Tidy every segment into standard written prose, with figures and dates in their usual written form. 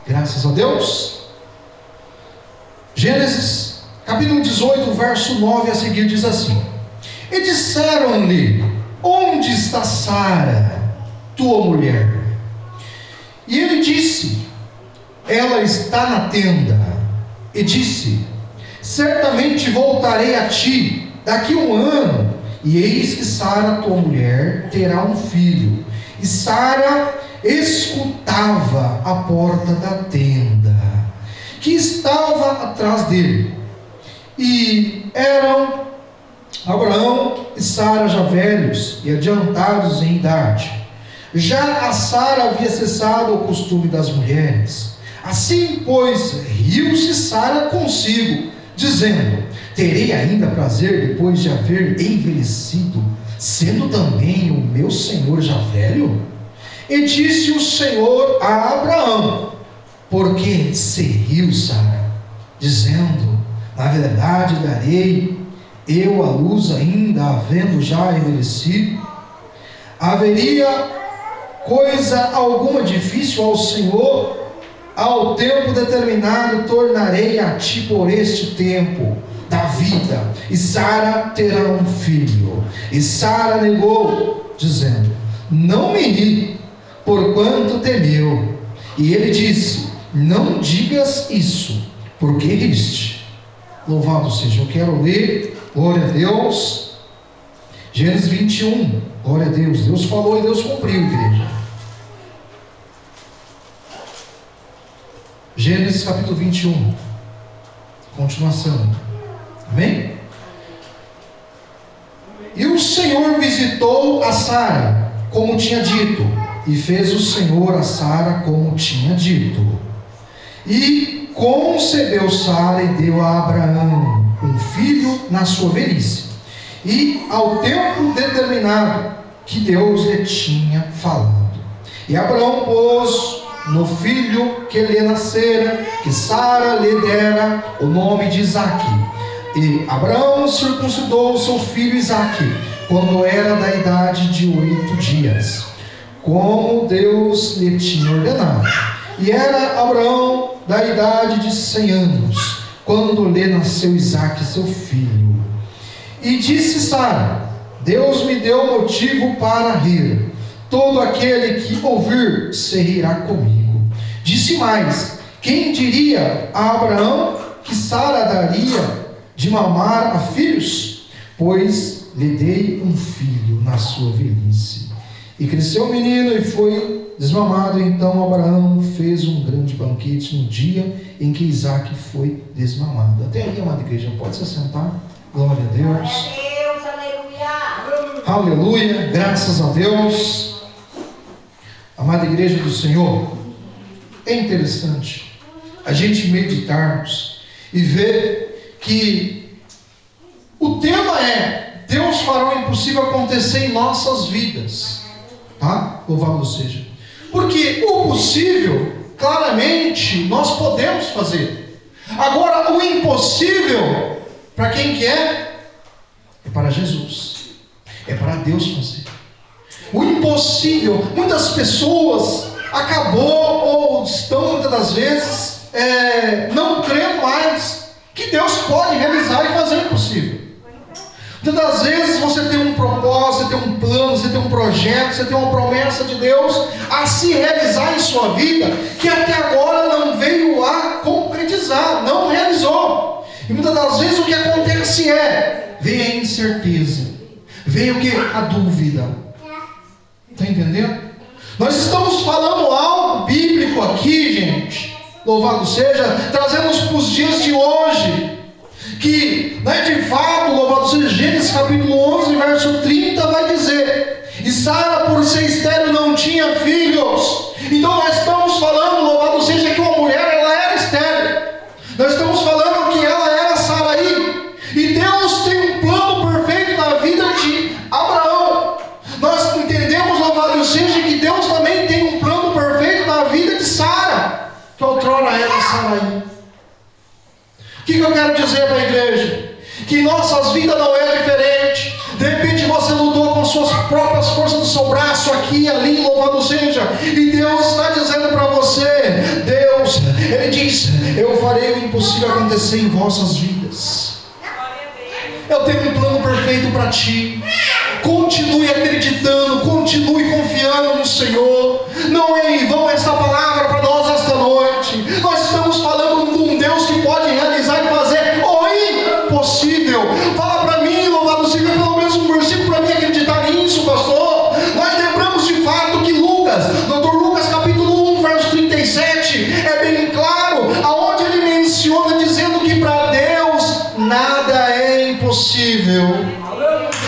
Graças a Deus. Gênesis capítulo 18, verso 9 a seguir diz assim: E disseram-lhe: Onde está Sara, tua mulher? E ele disse: Ela está na tenda. E disse: Certamente voltarei a ti daqui 1 ano, e eis que Sara, tua mulher, terá um filho. E Sara escutava a porta da tenda, que estava atrás dele. E eram Abraão e Sara já velhos e adiantados em idade. Já a Sara havia cessado o costume das mulheres. Assim, pois, riu-se Sara consigo, dizendo: Terei ainda prazer depois de haver envelhecido, sendo também o meu senhor já velho? E disse o Senhor a Abraão: Por que se riu Sara, dizendo: Na verdade darei eu a luz ainda, havendo já envelhecido? Haveria coisa alguma difícil ao Senhor? Ao tempo determinado tornarei a ti por este tempo da vida, e Sara terá um filho. E Sara negou, dizendo: Não me ri, porquanto temeu. E ele disse: Não digas isso, porque riste. Louvado seja. Eu quero ler, glória a Deus, Gênesis 21. Glória a Deus. Deus falou e Deus cumpriu, igreja. Gênesis capítulo 21, continuação. Amém? E o Senhor visitou a Sara, como tinha dito, e fez o Senhor a Sara como tinha dito. E concebeu Sara e deu a Abraão um filho na sua velhice, e ao tempo determinado que Deus lhe tinha falado. E Abraão pôs no filho que lhe nascera, que Sara lhe dera, o nome de Isaque. E Abraão circuncidou o seu filho Isaque, quando era da idade de 8 dias, como Deus lhe tinha ordenado. E era Abraão da idade de 100 anos, quando lhe nasceu Isaque, seu filho. E disse Sara: Deus me deu motivo para rir. Todo aquele que ouvir se rirá comigo. Disse mais: Quem diria a Abraão que Sara daria de mamar a filhos? Pois lhe dei um filho na sua velhice. E cresceu o menino e foi desmamado. Então Abraão fez um grande banquete no dia em que Isaque foi desmamado. Até aí, amada igreja, pode se sentar. Glória a Deus. Aleluia. Aleluia. Graças a Deus. Amada igreja do Senhor, é interessante a gente meditarmos e ver que o tema é: Deus fará o impossível acontecer em nossas vidas, tá? Louvado seja. Porque o possível, claramente, nós podemos fazer. Agora, o impossível, para quem que é? É para Jesus, é para Deus fazer. O impossível, muitas pessoas acabou ou estão muitas das vezes não crendo mais que Deus pode realizar e fazer o impossível. Muitas das vezes você tem um propósito, você tem um plano, você tem um projeto, você tem uma promessa de Deus a se realizar em sua vida, que até agora não veio a concretizar, não realizou. E muitas das vezes o que acontece vem a incerteza, vem o que? A dúvida. Está entendendo? Nós estamos falando algo bíblico aqui, gente. Louvado seja. Trazemos para os dias de hoje. Que, de fato, louvado seja, Gênesis capítulo 11, verso 30 vai dizer: E Sara, por ser estéril, não tinha filhos. Então nós estamos falando, louvado seja, que uma mulher, ela era estéril. Nós estamos falando que ela era Saraí. E Deus tem um plano perfeito na vida de Abraão. Nós entendemos, louvado seja, que Deus também tem um plano perfeito na vida de Sara, que outrora era Saraí. O que eu quero dizer para a igreja? Que em nossas vidas não é diferente. De repente você lutou com suas próprias forças do seu braço, aqui e ali, louvado seja. E Deus está dizendo para você: Deus farei o impossível acontecer em vossas vidas. Eu tenho um plano perfeito para ti. Continue acreditando, continue confiando no Senhor. Não é em vão essa palavra para nós esta noite. Nós estamos falando de um Deus que pode realizar e fazer o impossível. Fala para mim, louvado seja, pelo menos um versículo para mim acreditar nisso, pastor. Nós lembramos de fato que Lucas, Dr. Lucas capítulo 1, verso 37, é bem claro, aonde ele menciona dizendo que para Deus nada é impossível.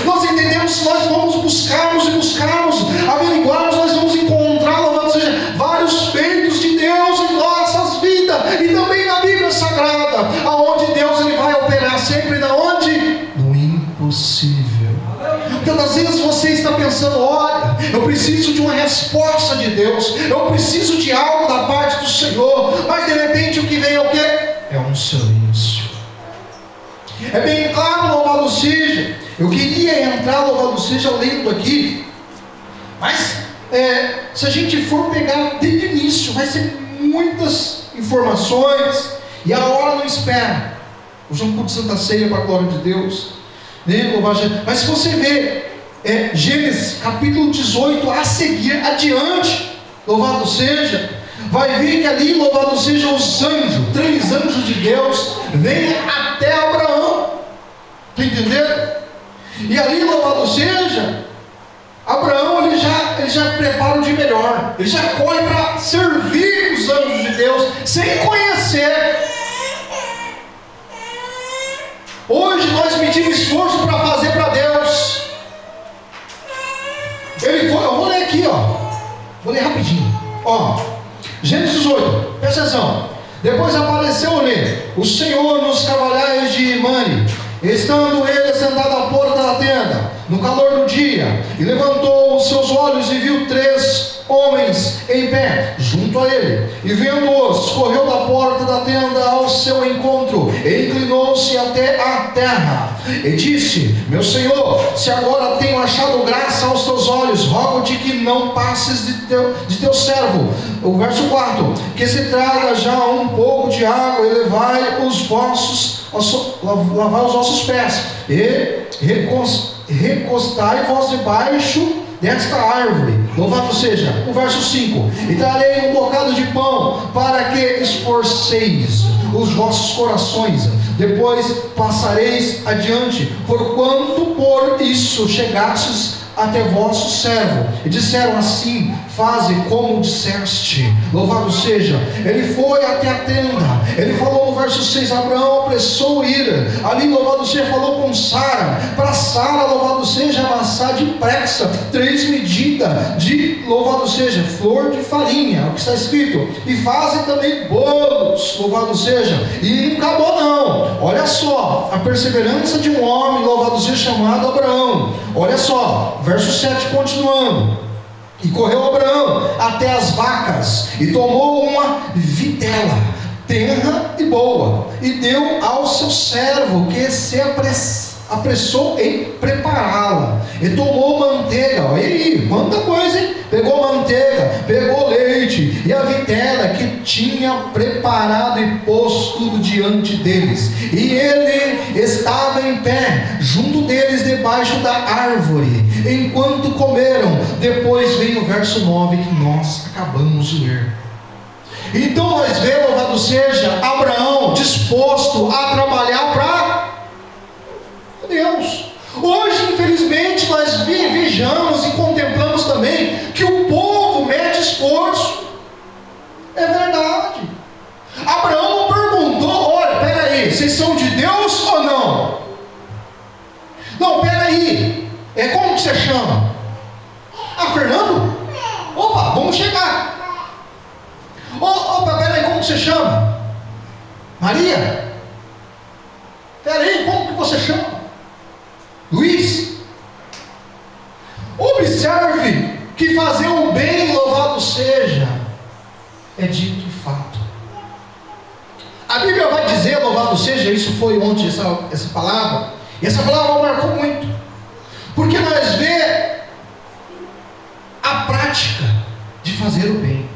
Nós entendemos, se nós vamos buscarmos e buscarmos, averiguarmos, nós vamos encontrar, louvado seja, vários feitos de Deus em nossas vidas, e também na Bíblia Sagrada, aonde Deus ele vai operar sempre na onde? No impossível. Tantas vezes você está pensando, olha, eu preciso de uma resposta de Deus, eu preciso de algo da parte do Senhor, mas de repente o que vem é o quê? É um silêncio. É bem claro, louvado seja. Eu queria entrar, louvado seja, lendo aqui, mas se a gente for pegar desde o início, vai ser muitas informações, e a hora não espera. Hoje é um culto de Santa Ceia para a glória de Deus, né? Mas se você ver Gênesis capítulo 18 a seguir, adiante, louvado seja, vai ver que ali, louvado seja, os anjos, 3 anjos de Deus, vêm até Abraão. Está entendendo? E ali, louvado seja, Abraão ele já prepara o de melhor. Ele já corre para servir os anjos de Deus, sem conhecer. Hoje nós medimos esforço para fazer para Deus. Ele foi, eu vou ler aqui, vou ler rapidinho. Gênesis 18, presta atenção. Depois apareceu-lhe o Senhor nos carvalhais de Mane, estando ele sentado à porta da tenda, no calor do dia, e levantou os seus olhos e viu 3 homens em pé junto a ele, e vendo-os, correu da porta da tenda ao seu encontro, e inclinou-se até a terra, e disse: meu Senhor, se agora tenho achado graça aos teus olhos, rogo-te que não passes de teu servo. O verso 4, que se traga já um pouco de água, e lavai os vossos pés, e recostai-vos debaixo desta árvore. Louvado seja. O verso 5, e trarei um bocado de pão, para que esforceis os vossos corações, depois passareis adiante, porquanto por isso chegastes até vosso servo. E disseram assim: faze como disseste. Louvado seja. Ele foi até a tenda. Ele falou no verso 6, Abraão apressou ir. Ali, louvado seja, falou com Sara. Para Sara, louvado seja, amassar depressa 3 medidas de, louvado seja, flor de farinha, o que está escrito. E fazem também bolos, louvado seja. E não acabou não. Olha só, a perseverança de um homem, louvado seja, chamado Abraão. Olha só, verso 7 continuando. E correu Abraão até as vacas, e tomou uma vitela, tenra e boa, e deu ao seu servo, que se apressou em prepará-la. E tomou manteiga, olha aí, quanta coisa, hein? Pegou manteiga, pegou leite, e a vitela que tinha preparado, e pôs tudo diante deles. E ele estava em pé, junto deles, debaixo da árvore, enquanto comeram. Depois vem o verso 9, que nós acabamos de ler. Então nós vemos, louvado seja, Abraão disposto a trabalhar para Deus. Hoje, infelizmente, nós vejamos e contemplamos também que o povo mete esforço. É verdade. Abraão perguntou: olha, peraí, vocês são de Deus ou não? Não, peraí, como que você chama? Fernando? Opa, vamos chegar. Opa, peraí, como que você chama? Maria? Peraí, como que você chama? Luiz? Observe que fazer o bem, louvado seja, é dito e fato. A Bíblia vai dizer, louvado seja, isso foi ontem essa palavra, e essa palavra marcou muito, porque nós vemos a prática de fazer o bem.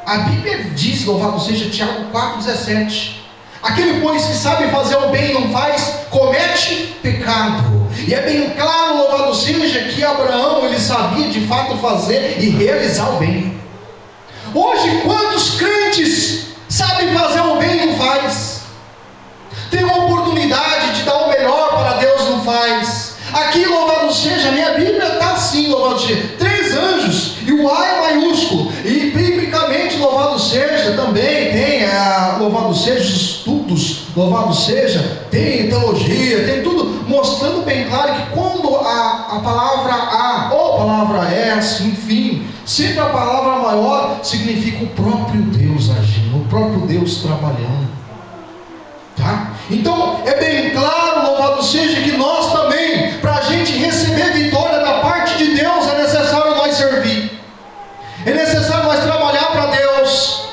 A Bíblia diz, louvado seja, Tiago 4,17, Aquele, pois, que sabe fazer o bem e não faz, comete pecado. E é bem claro, louvado seja, que Abraão, ele sabia de fato fazer e realizar o bem. Hoje, quantos crentes sabem fazer o bem e não faz? Tem uma oportunidade de dar o melhor para Deus, não faz. Aqui, louvado seja, a minha Bíblia está assim, louvado seja, 3 anjos, e o A é maiúsculo, e biblicamente, louvado seja, também tem, louvado seja, estudos, louvado seja, tem teologia, tem tudo, mostrando bem claro que quando a palavra A, ou a palavra S, enfim, sempre a palavra maior significa o próprio Deus agindo, o próprio Deus trabalhando. Tá? Então é bem claro, louvado seja, que nós também, para a gente receber vitória da parte de Deus, é necessário nós servir, é necessário nós trabalhar para Deus.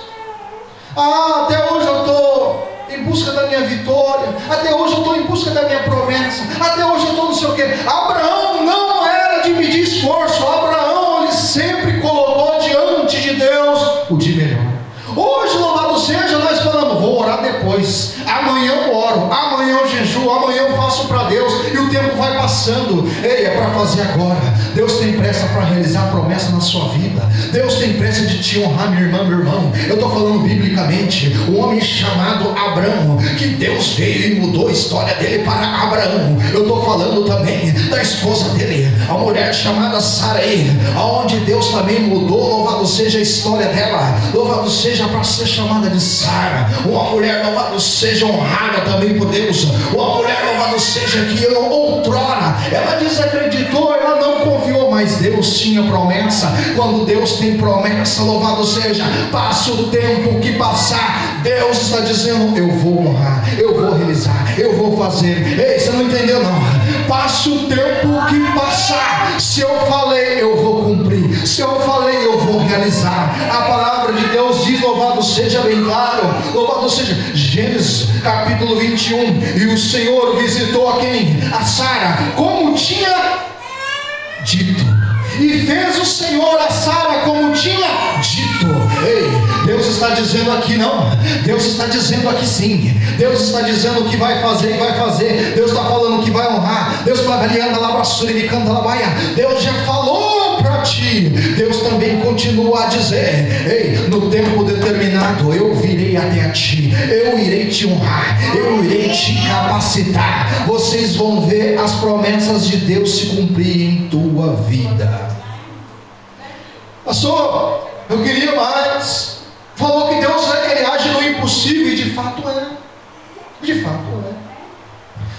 Até hoje eu estou em busca da minha vitória, até hoje eu estou em busca da minha promessa, até hoje eu estou não sei o que. Abraão não era de medir esforço, Abraão, ele sempre colocou diante de Deus o de melhor. Hoje, louvado seja, nós falamos, vou orar depois, amanhã eu oro, amanhã eu jejuo, amanhã eu faço para Deus, e o tempo vai passando. Ei, é para fazer agora. Deus tem pressa para realizar a promessa na sua vida. Deus tem pressa de te honrar, minha irmã, meu irmão. Eu estou falando biblicamente, o homem chamado Abraão, que Deus veio e mudou a história dele para Abraão. Eu estou falando também da esposa dele, a mulher chamada Sarai, aonde Deus também mudou, louvado seja, a história dela, louvado seja, para ser chamada de Sara, uma mulher, louvado seja, honrada também por Deus, uma mulher, louvado seja, que outrora ela desacreditou, ela não confiou, mas Deus tinha promessa. Quando Deus tem promessa, louvado seja, passa o tempo que passar, Deus está dizendo, eu vou honrar, eu vou realizar, eu vou fazer. Ei, você não entendeu não? Passa o tempo que passar, se eu falei, eu vou cumprir, se eu falei, eu vou realizar. A palavra de Deus diz, louvado seja, bem claro, louvado seja, Gênesis capítulo 21, e o Senhor visitou a quem? A Sara, como tinha dito, e fez o Senhor a Sara como tinha dito. Ei, Deus está dizendo aqui não, Deus está dizendo aqui sim, Deus está dizendo que vai fazer e vai fazer, Deus está falando que vai honrar, Deus está galeando lá, me canta lá, Deus já falou para ti, Deus também continua a dizer, ei, no tempo determinado eu virei até a ti, eu irei te honrar, eu irei te capacitar, vocês vão ver as promessas de Deus se cumprir em tua vida. Pastor, eu queria mais. Falou que Deus ele age no impossível, e de fato é. De fato é.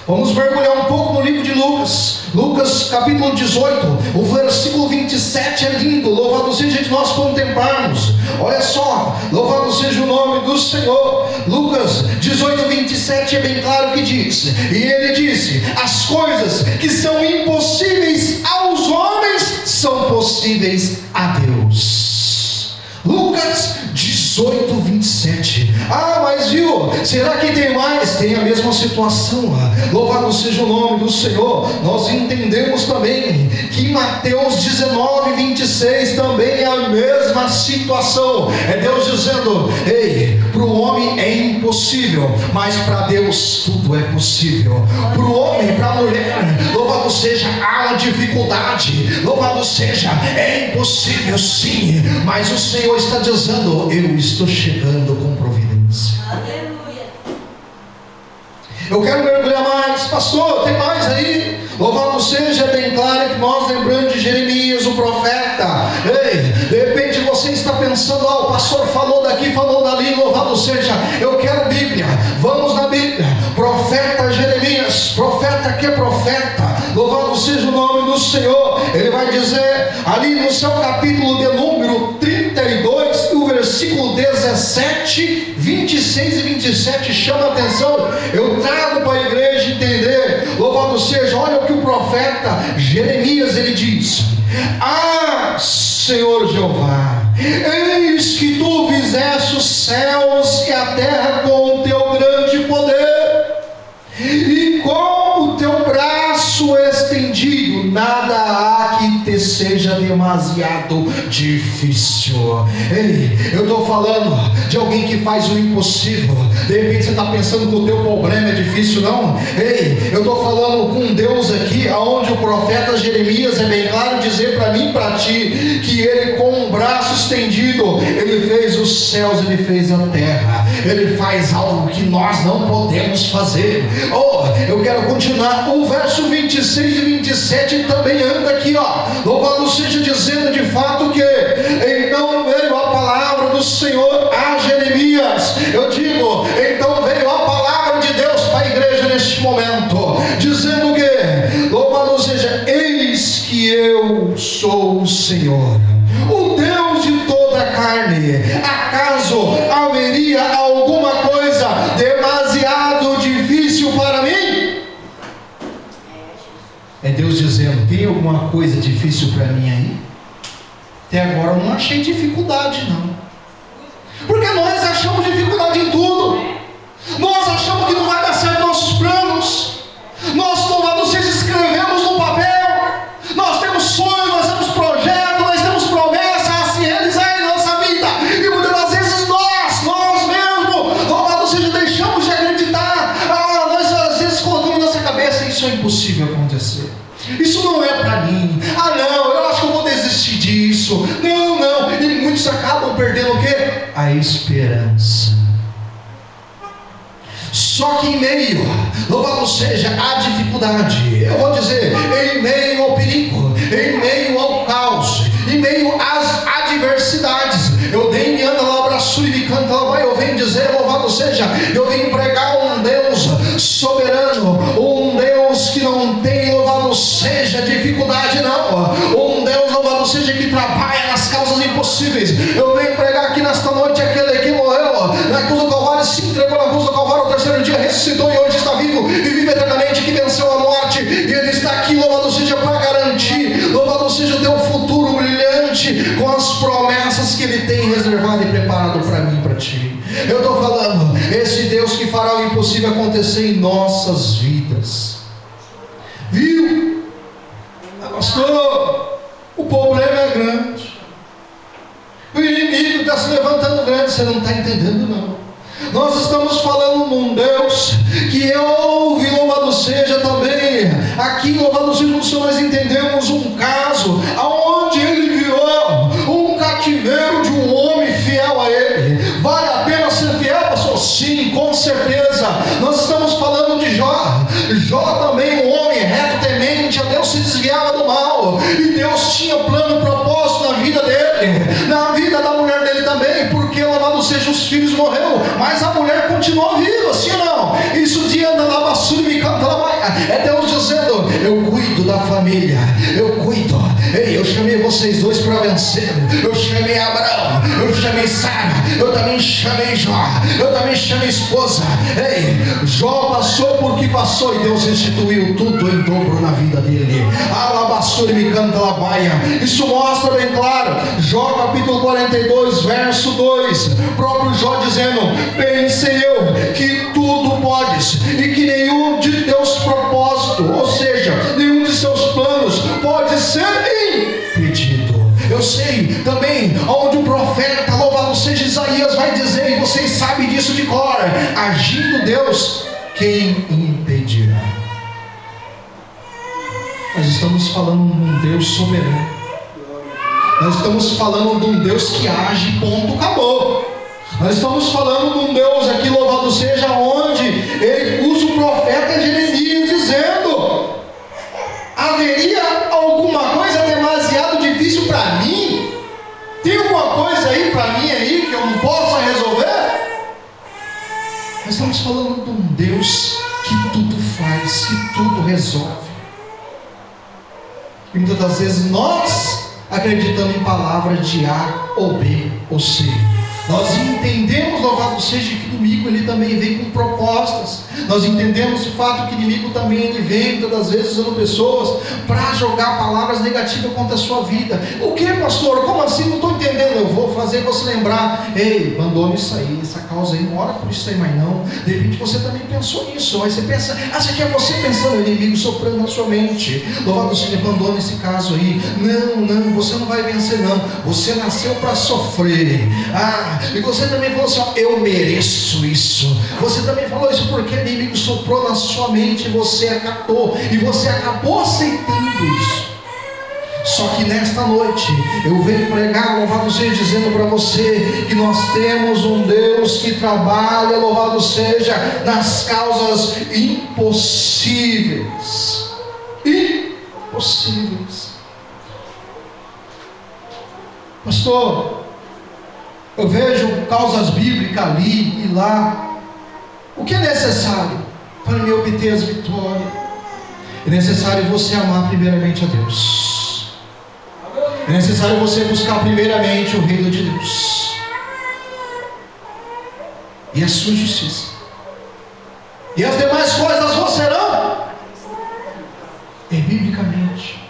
Vamos mergulhar um pouco no livro de Lucas. Lucas capítulo 18, o versículo 27 é lindo. Louvado seja de nós contemplarmos. Olha só, louvado seja o nome do Senhor. Lucas 18, 27 é bem claro que diz, e ele disse, as coisas que são impossíveis aos homens são possíveis a Deus. Lucas 18, 27. Ah, mas viu, será que tem mais? Tem a mesma situação. Louvado seja o nome do Senhor. Nós entendemos também que em Mateus 19, 26 também é a mesma situação. É Deus dizendo, ei, para o homem é impossível, mas para Deus tudo é possível. Para o homem, para a mulher, louvado seja, há uma dificuldade, louvado seja, é impossível sim, mas o Senhor está dizendo, eu estou chegando com providência. Aleluia. Eu quero mergulhar mais, pastor, tem mais aí? Louvado seja, bem claro que nós lembramos de Jeremias, o profeta. Ei, de repente você está pensando, o pastor falou daqui, falou dali, louvado seja, eu quero Bíblia, vamos na Bíblia. Profeta Jeremias, profeta que profeta, louvado seja o nome do Senhor. Ele vai dizer ali no seu capítulo de número 32, o versículo 17, 26 e 27 chama a atenção. Eu trago para a igreja entender, louvado seja, olha o que o profeta Jeremias ele diz: ah, Senhor Jeová, eis que tu fizeste os céus e a terra com o teu grande poder, e com o teu braço estendido, nada há que te seja demasiado difícil. Ei, eu estou falando de alguém que faz o impossível. De repente você está pensando que o teu problema é difícil, não? Ei, eu estou falando com Deus aqui, aonde o profeta Jeremias é bem claro dizer para mim e para ti, que ele com um braço estendido, ele fez os céus, ele fez a terra, ele faz algo que nós não podemos fazer. Oh, eu quero continuar. O verso 26 e 27 também anda aqui, ó. Louvado seja, dizendo de fato que então veio a palavra do Senhor a Jeremias. Eu digo, então veio a palavra de Deus para a igreja neste momento, dizendo que, louvado seja, eis que eu sou o Senhor, o Deus de toda a carne. Acaso haveria alguma coisa demasiado difícil para mim? É Deus dizendo, tem alguma coisa difícil para mim aí? Até agora eu não achei dificuldade, não. Porque nós achamos dificuldade em tudo. Nós achamos que não vai dar certo nossos planos. Nós, louvado seja, escrevemos no papel. Nós temos sonhos, nós temos projetos, nós temos promessas a se realizar em nossa vida. E muitas das vezes nós mesmos, louvado seja, deixamos de acreditar. Nós às vezes colocamos na nossa cabeça, isso é impossível acontecer. Isso não é para mim. Não, eu acho que eu vou desistir disso. Não. E muitos acabam perdendo o quê? A esperança. Só que em meio, louvado seja, a dificuldade, eu vou dizer, em meio ao perigo, em meio ao caos, em meio às adversidades, eu venho e ando lá, abraço e me canta lá, eu venho dizer, louvado seja, eu venho pregar um Deus soberano, um Deus que não tem, louvado seja, dificuldade não, um Deus, louvado seja, que trabalha nas causas impossíveis. Eu venho pregar aqui nesta noite aquele que morreu na cruz do Calvário, se entregou na cruz do Calvário, ao terceiro dia ressuscitou e hoje está vivo e vive eternamente, que venceu a morte, e ele está aqui, louvado seja, para garantir, louvado seja, o teu futuro brilhante com as promessas que ele tem reservado e preparado para mim e para ti. Eu estou falando, esse Deus que fará o impossível acontecer em nossas vidas. Viu? Pastor, o problema é grande, o inimigo está se levantando grande. Você não está entendendo, não. Nós estamos falando num Deus que ouve, louvado seja, também aqui, louvado seja o Senhor, nós entendemos um caso onde ele virou um cativeiro de um homem fiel a ele. Vale a pena ser fiel, pastor? Sim, com certeza. Nós estamos falando de Jó. Jó também, um homem reto, temente a Deus, se desviava do mal, e Deus tinha plano, propósito na vida dele, na vida da mulher dele também, porque, louvado seja, os filhos morreram, mas a mulher continuou viva, sim ou não? Isso de anda lá, basura, me canta lá, é Deus dizendo, eu cuido da família, eu cuido. Ei, eu chamei vocês dois para vencer. Eu chamei Abraão, eu chamei Sara, eu também chamei Jó, eu também chamei esposa. Ei, Jó passou porque passou e Deus restituiu tudo em dobro na vida dele. Alabassura me canta labaia. Isso mostra bem claro, Jó capítulo 42, verso 2, próprio Jó dizendo, pensei eu que tudo podes e que nenhum de teus propósitos, ou seja, nenhum de seus planos pode ser impedido. Eu sei também onde o profeta, louvado seja, Isaías vai dizer, e vocês sabem disso de cor, agindo Deus, quem impedirá? Nós estamos falando de um Deus soberano. Nós estamos falando de um Deus que age, ponto, acabou. Nós estamos falando de um Deus aqui, louvado seja, onde ele usa o profeta Jeremias dizendo, haveria alguma coisa demasiado difícil para mim? Tem alguma coisa aí para mim aí que eu não possa resolver? Nós estamos falando de um Deus que tudo faz, que tudo resolve. E muitas das vezes nós acreditamos em palavras de A ou B ou C. Nós entendemos, louvado seja, que o inimigo ele também vem com propostas. Nós entendemos de fato que o inimigo também ele vem todas as vezes usando pessoas para jogar palavras negativas contra a sua vida. O que, pastor? Como assim? Não estou entendendo. Eu vou fazer você lembrar: ei, abandone isso aí, essa causa aí, não ora por isso aí mais não. De repente você também pensou nisso, aí você pensa, acha que é você pensando, o inimigo soprando na sua mente. Louvado seja, abandone esse caso aí. Não, você não vai vencer não. Você nasceu para sofrer. E você também falou assim: ó, eu mereço isso. Você também falou isso porque o inimigo soprou na sua mente e você acatou, e você acabou aceitando isso. Só que nesta noite eu venho pregar, louvado seja, dizendo para você que nós temos um Deus que trabalha, louvado seja, nas causas impossíveis. Impossíveis. Pastor, eu vejo causas bíblicas ali e lá. O que é necessário para me obter as vitórias? É necessário você amar primeiramente a Deus. É necessário você buscar primeiramente o reino de Deus e a sua justiça, e as demais coisas vos serão biblicamente.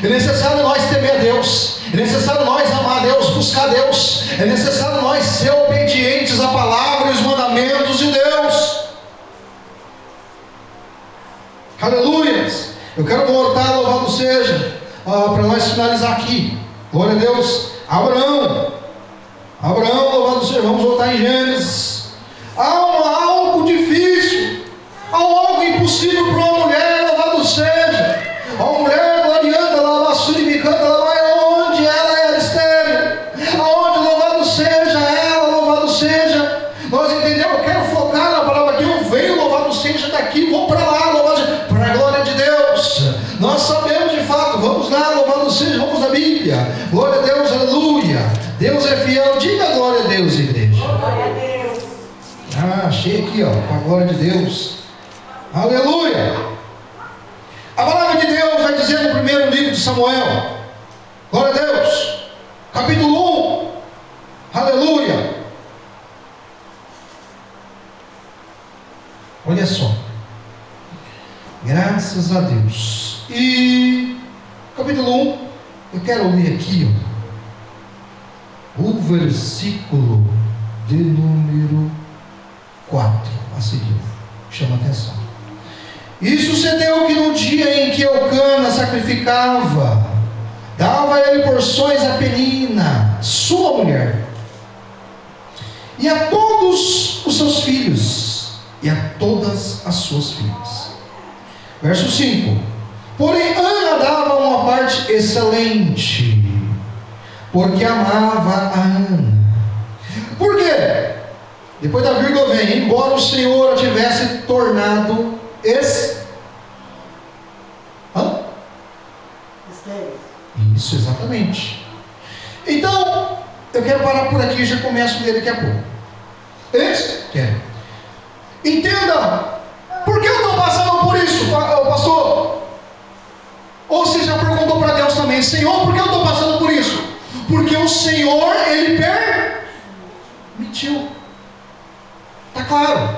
É necessário nós temer a Deus, é necessário nós amar a Deus, buscar a Deus, é necessário nós ser obedientes à palavra e os mandamentos de Deus. Aleluias. Eu quero voltar, louvado seja, para nós finalizar aqui. Glória a Deus. Abraão, louvado seja, vamos voltar em Gênesis. Há algo difícil, há algo impossível para uma mulher, louvado seja. A mulher gloriando, ela basura e me canta, ela vai aonde ela era estéril, aonde, louvado seja ela, louvado seja. Nós entendemos, eu quero focar na palavra que eu venho, louvado seja daqui, vou para lá, louvado seja, para a glória de Deus. Nós sabemos de fato, vamos lá, louvado seja, vamos na Bíblia. Glória a Deus, aleluia. Deus é fiel, diga glória a Deus, igreja. Glória a Deus. Achei aqui, ó, com a glória de Deus. Aleluia. A palavra de Deus vai dizer no primeiro livro de Samuel, glória a Deus, capítulo 1, aleluia. Olha só, graças a Deus. E capítulo 1, eu quero ler aqui, ó, o versículo de número 4 a seguir, chama atenção. E sucedeu que no dia em que Eucana sacrificava, dava ele porções a Penina, sua mulher, e a todos os seus filhos, e a todas as suas filhas. Verso 5. Porém Ana dava uma parte excelente, porque amava a Ana. Por quê? Depois da vírgula vem: embora o Senhor a tivesse tornado Isso, exatamente. Então, eu quero parar por aqui e já começo a ler daqui a pouco. Quero. Entenda, por que eu estou passando por isso, pastor? Ou você já perguntou para Deus também: Senhor, por que eu estou passando por isso? Porque o Senhor, Ele permitiu. Está claro.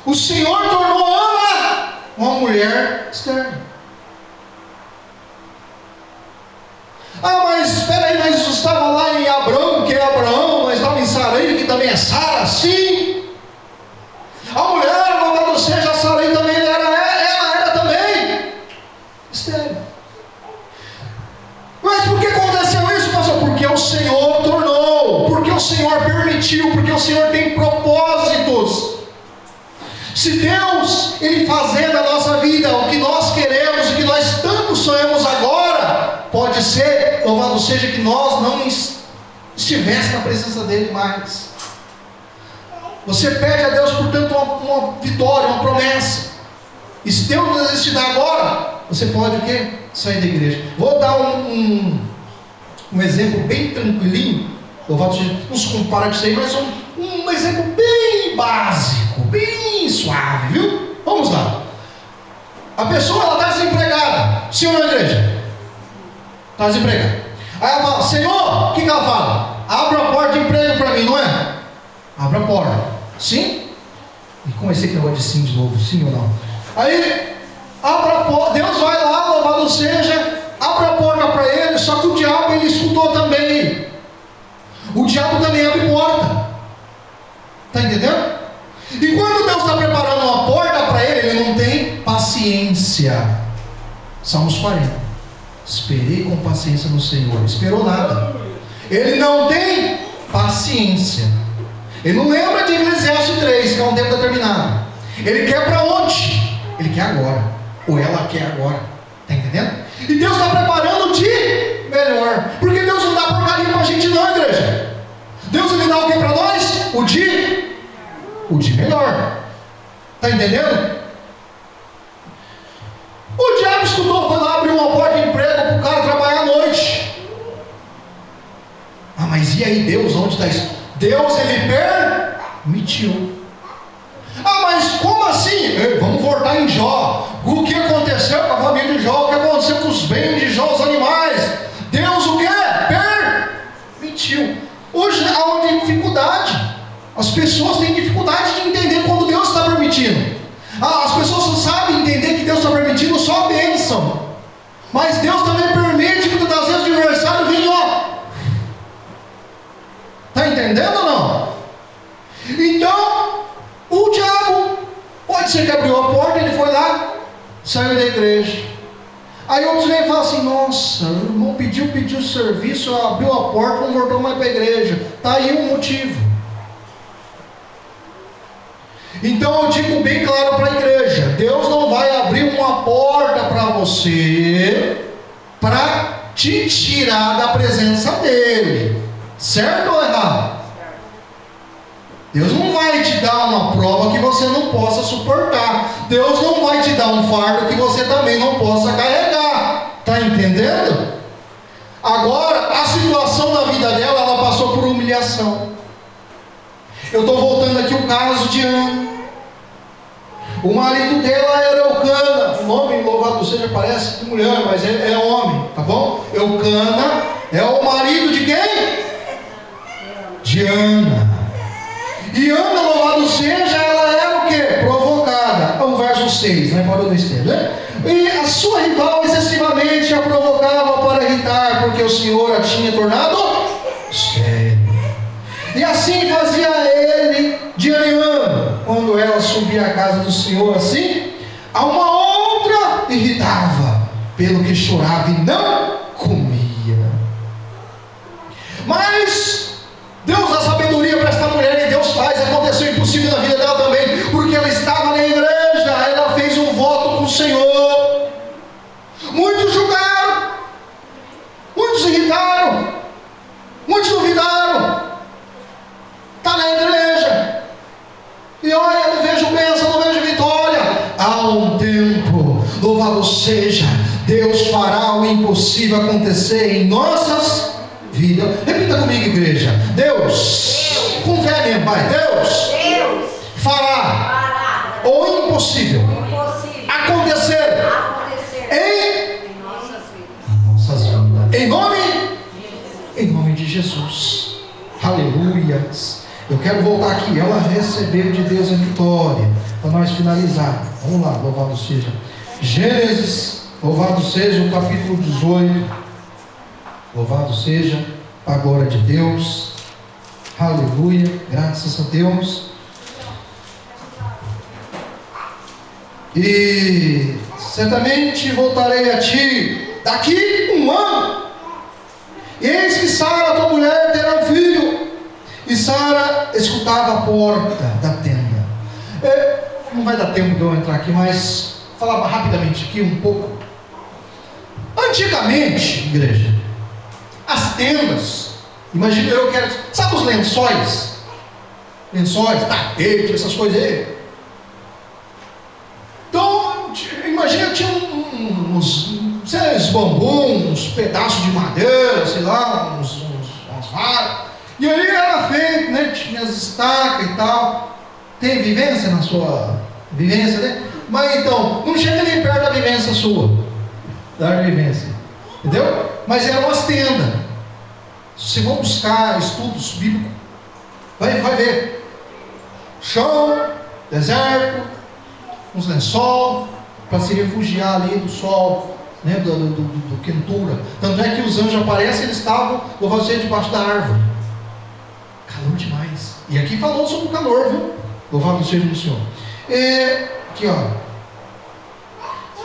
O Senhor tornou Ana uma mulher estéril. Mas espera aí, nós estávamos lá em Abraão, que é Abraão, nós estávamos em Sarai, que também é Sara, sim. A mulher, louvado seja, Sarai também ela era também estéril. Mas por que aconteceu isso, pastor? Porque o Senhor tornou, porque o Senhor permitiu, porque o Senhor tem propósitos. Se Deus, Ele fazer na nossa vida o que nós queremos, o que nós tanto sonhamos agora, pode ser, louvado seja, que nós não estivéssemos na presença dEle mais. Você pede a Deus, portanto, uma vitória, uma promessa. E se Deus não te dar agora, você pode o quê? Sair da igreja. Vou dar um exemplo bem tranquilinho. Louvado seja, não se compara com isso aí, mas um exemplo bem básico, bem suave, viu? Vamos lá. A pessoa, ela está desempregada. Sim ou não, igreja? Está desempregada. Aí ela fala: Senhor, o que ela fala? Abra a porta de emprego para mim, não é? Abra a porta. Sim? E comecei com o negócio de sim de novo, sim ou não? Aí, abre a porta, Deus vai lá, louvado seja, abre a porta para ele, só que o diabo, ele escutou também. O diabo também abre porta. Está entendendo? E quando Deus está preparando uma porta para ele, ele não tem paciência. Salmos 40. Esperei com paciência no Senhor. Esperou nada. Ele não tem paciência. Ele não lembra de Eclesiastes 3, que é um tempo determinado. Ele quer para onde? Ele quer agora. Ou ela quer agora. Está entendendo? E Deus está preparando de melhor. Porque Deus não dá porcaria para a gente não, igreja. Deus ele dá o que para nós? O de melhor. Está entendendo? O diabo escutou, foi lá abrir uma porta de emprego para o cara trabalhar à noite. Ah, mas e aí Deus, onde está isso? Deus ele permitiu. Ah, mas como assim? Ei, vamos voltar em Jó. O que aconteceu com a família de Jó? O que aconteceu com os bens de Jó, os animais? Deus o que? Permitiu. Hoje há uma dificuldade. As pessoas têm dificuldade de entender quando Deus está permitindo. As pessoas só sabem entender que Deus está permitindo só a bênção. Mas Deus também permite que muitas vezes o adversário venha, ó. Está entendendo ou não? Então, o diabo, pode ser que abriu a porta, ele foi lá, saiu da igreja. Aí outros vêm e falam assim: nossa, o irmão pediu serviço, abriu a porta, não voltou mais para a igreja. Está aí um motivo. Então eu digo bem claro para a igreja: Deus não vai abrir uma porta para você para te tirar da presença dele. Certo ou errado? Deus não vai te dar uma prova que você não possa suportar. Deus não vai te dar um fardo que você também não possa carregar. Está entendendo? Agora, a situação da vida dela, ela passou por humilhação. Eu estou voltando aqui o caso de Ana. O marido dela era Eucana. O nome, louvado seja, parece mulher, mas é homem, tá bom? Eucana é o marido de quem? De Ana. E Ana, louvado seja, ela era o que? Provocada. O verso 6, né? Parou no extremo, né? E a sua rival excessivamente a provocava para irritar, porque o Senhor a tinha tornado sério. E assim fazia ele de ano, quando ela subia à casa do Senhor, assim, a uma outra irritava, pelo que chorava e não comia. Mas Deus dá sabedoria para esta mulher, e Deus faz acontecer o impossível na vida dela também, porque ela estava na igreja, ela fez um voto com o Senhor. Muitos julgaram, muitos irritaram, muitos duvidaram. Está na igreja, e olha, eu não vejo bênção, não vejo vitória. Há um tempo, louvado seja, Deus fará o impossível acontecer em nossas vidas. Repita comigo, igreja: Deus, com fé mesmo, vai. Deus fará o impossível acontecer em nossas vidas. Em nome de Jesus. Aleluias. Eu quero voltar aqui. Ela recebeu de Deus a vitória. Para nós finalizar. Vamos lá, louvado seja. Gênesis, louvado seja, o capítulo 18. Louvado seja a glória de Deus. Aleluia. Graças a Deus. E certamente voltarei a ti daqui um ano. E eis que Sara, tua mulher, terá um filho. E Sara escutava a porta da tenda. Não vai dar tempo de eu entrar aqui, mas falar rapidamente aqui um pouco. Antigamente, igreja, as tendas, imagina, eu quero, sabe os lençóis? Lençóis, tapete, essas coisas aí. Então, imagina, tinha uns bambus, uns pedaços de madeira, sei lá, umas varas. E aí era feito, né? Tinha as estacas e tal. Tem vivência na sua vivência, né? Mas então, não chega nem perto da vivência sua, da vivência, entendeu? Mas eram as tendas. Se vão buscar estudos bíblicos, vai ver. Chão, deserto, uns lençol, para se refugiar ali do sol, né, do quentura. Tanto é que os anjos aparecem, eles estavam, louvado seja, debaixo da árvore. Calor demais. E aqui falou sobre o calor, viu? Louvado seja o Senhor. Aqui, ó,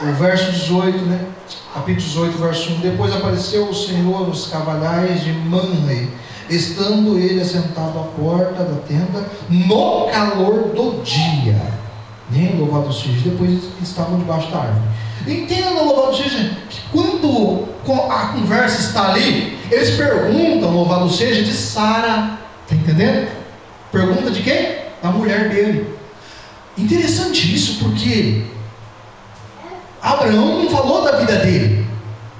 o verso 18, né? Capítulo 18, verso 1. Depois apareceu o Senhor nos cavalhais de Manre, estando ele assentado à porta da tenda, no calor do dia. Né? Louvado seja. Depois estavam debaixo da árvore. Entenda, louvado seja, que quando a conversa está ali, eles perguntam, louvado seja, de Sara. Está entendendo? Pergunta de quem? Da mulher dele. Interessante isso, porque Abraão não falou da vida dele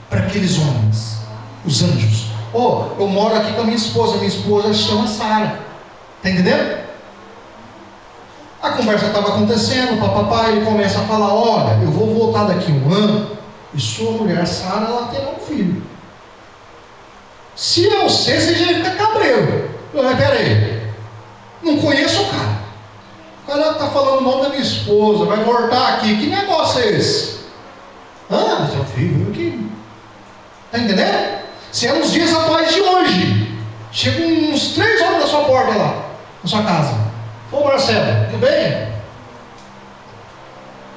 para aqueles homens, os anjos. Eu moro aqui com a minha esposa chama Sara. Está entendendo? A conversa estava acontecendo, papai, ele começa a falar: olha, eu vou voltar daqui um ano, e sua mulher Sara, ela terá um filho. Se eu sei, você já fica cabreiro. Mas peraí, não conheço o cara. O cara está falando o nome da minha esposa, vai voltar aqui, que negócio é esse? Seu filho, aqui. Está entendendo? Se é nos dias atuais de hoje, chega uns 3 homens na sua porta lá, na sua casa. Ô Marcelo, tudo bem?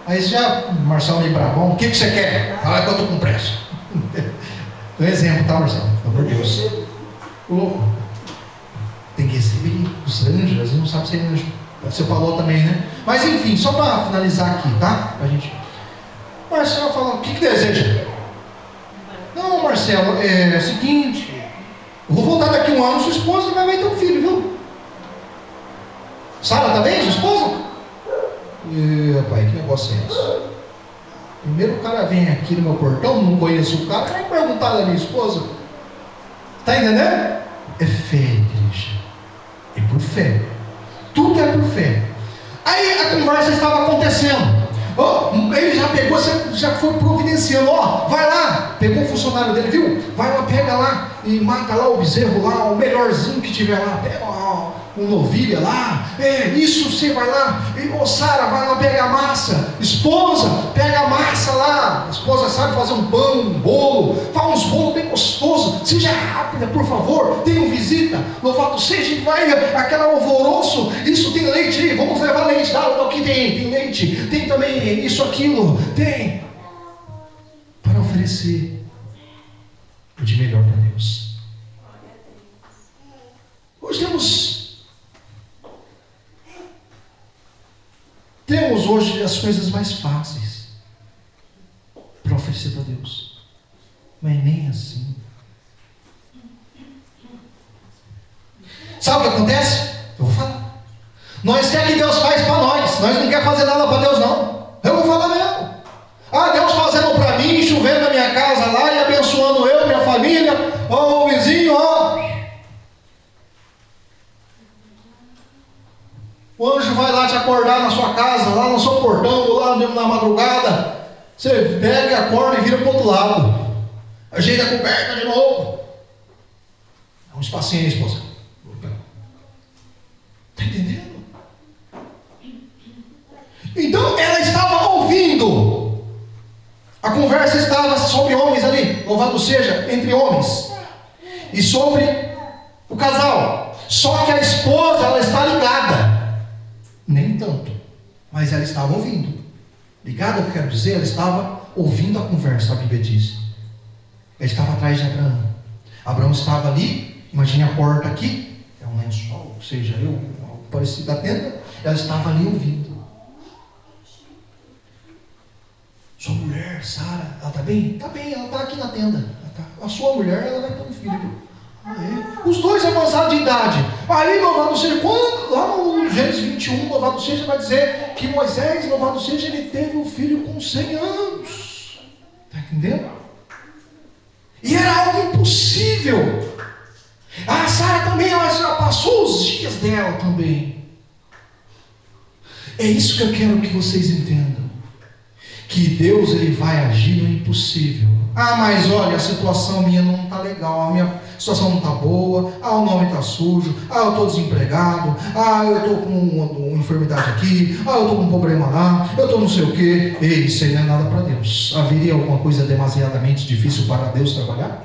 Aí já, Marcelo meio bravão, o que você quer? Fala que eu estou com pressa. Um exemplo, tá, Marcelo? Pelo amor de Deus. Tem que receber os anjos, às vezes não sabe ser anjo. Você falou também, né? Mas enfim, só para finalizar aqui, tá? Pra gente. Marcelo fala: o que deseja? Não, Marcelo, é o seguinte, eu vou voltar daqui um ano, sua esposa vai ter um filho, viu? Sara, tá bem, sua esposa? Rapaz, que negócio é esse? Primeiro o cara vem aqui no meu portão, não conheço o cara, vai perguntar da minha esposa. Tá entendendo? É fé, igreja. É por fé. Tudo é por fé. Aí a conversa estava acontecendo. Ele já pegou, já foi providenciando. Vai lá, pegou o funcionário dele, viu? Vai lá, pega lá e mata lá o bezerro lá, o melhorzinho que tiver lá. Pega um novilha lá. Isso, você vai lá. Sara, vai lá, pega a massa. Esposa, pega a massa lá. A esposa sabe fazer um pão, um bolo. Faz uns bolos bem gostosos. Seja rápida, por favor. Tenho visita. Louvado seja, vai aquele alvoroço. Isso, tem leite aí. Vamos levar leite. Aqui tem leite. Tem também isso, aquilo. Tem. Para oferecer o de melhor para Deus. Hoje temos hoje as coisas mais fáceis para oferecer para Deus, mas nem assim. Sabe o que acontece? Eu vou falar. Nós queremos que Deus faz para nós não queremos fazer nada para Deus, não. Eu vou falar mesmo. Deus fazendo para mim, chovendo na minha casa lá e abençoando eu, minha família, o vizinho, O anjo vai lá te acordar na sua casa, lá no seu portão, lá na madrugada. Você pega, acorda e vira para o outro lado. Ajeita a coberta de novo. Dá um espacinho aí, esposa. Está entendendo? Então ela estava ouvindo. A conversa estava sobre homens ali. Louvado seja, entre homens. E sobre o casal. Só que a esposa, ela está ligada. Nem tanto, mas ela estava ouvindo. Ligada, eu quero dizer, ela estava ouvindo a conversa, a Bíblia diz. Ela estava atrás de Abraão. Abraão estava ali, imagine a porta aqui, é um lençol, ou seja, algo parecido da tenda. Ela estava ali ouvindo. Sua mulher, Sara, ela está bem? Está bem, ela está aqui na tenda. A sua mulher, ela vai ter um filho. Os dois avançados de idade. Aí, louvado seja, lá no Gênesis 21, louvado seja, vai dizer que Moisés, louvado seja, ele teve um filho com 100 anos. Está entendendo? E era algo impossível. A Sara também, ela já passou os dias dela também. É isso que eu quero que vocês entendam. Que Deus, ele vai agir no impossível. Mas olha, a situação minha não está legal. a situação não está boa, o nome está sujo, eu estou desempregado, eu estou com uma enfermidade aqui, eu estou com um problema lá, eu estou não sei o quê. Ei, isso aí não é nada para Deus. Haveria alguma coisa demasiadamente difícil para Deus trabalhar?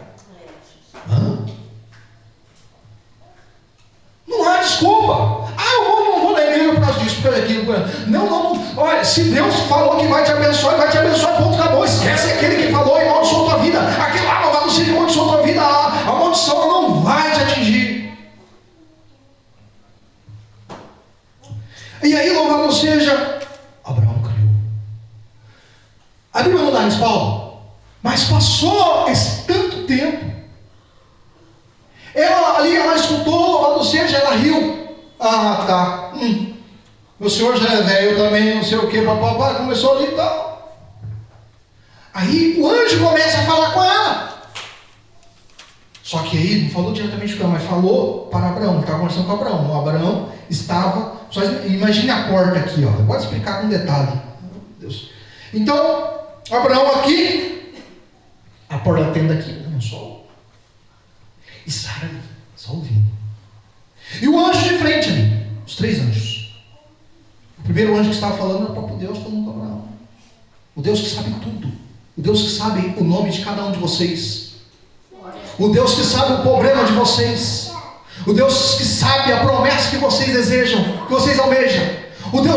Não há desculpa. Eu não vou na igreja por causa disso, por aquilo. Não. Olha, se Deus falou que vai te abençoar, ele vai te abençoar, ponto, acabou. Esquece aquele que falou e amaldiçoou tua vida. Aquele lá não vai não ser que amaldiçoou tua vida. A maldição não vai te atingir. E aí, louvado seja, Abraão criou. A Bíblia não dá respaldo, mas passou esse tanto tempo. Ela escutou, louvado seja, ela riu. Tá. O senhor já é velho também, não sei o que, papapá, começou ali e tal. Aí o anjo começa a falar com ela. Só que aí não falou diretamente com ela, mas falou para Abraão, estava conversando com Abraão. O Abraão estava, só imagine a porta aqui, ó. Eu vou explicar com detalhe. Meu Deus. Então, Abraão aqui, a porta da tenda aqui, no sol. E Sara ali, só ouvindo. E o anjo de frente ali, os 3 anjos. O primeiro anjo que estava falando era o próprio Deus, falando com Abraão. O Deus que sabe tudo. O Deus que sabe o nome de cada um de vocês. O Deus que sabe o problema de vocês. O Deus que sabe a promessa que vocês desejam, que vocês almejam.